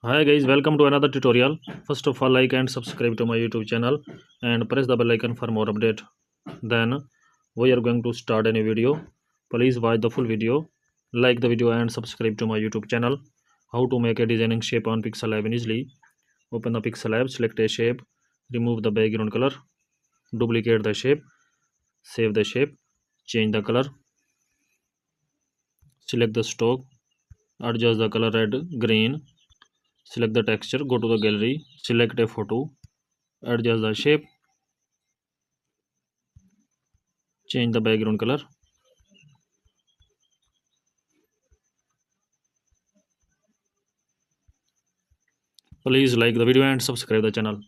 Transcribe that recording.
Hi guys, welcome to another tutorial. First of all, like and subscribe to my YouTube channel and press the bell icon for more update. Then we are going to start a new video. Please watch the full video, like the video and subscribe to my YouTube channel. How to make a designing shape on Pixel Lab easily. Open the Pixel Lab, select a shape, remove the background color, duplicate the shape, save the shape, change the color, select the stock, adjust the color red, green, select the texture, go to the gallery, select a photo, adjust the shape, change the background color. Please like the video and subscribe the channel.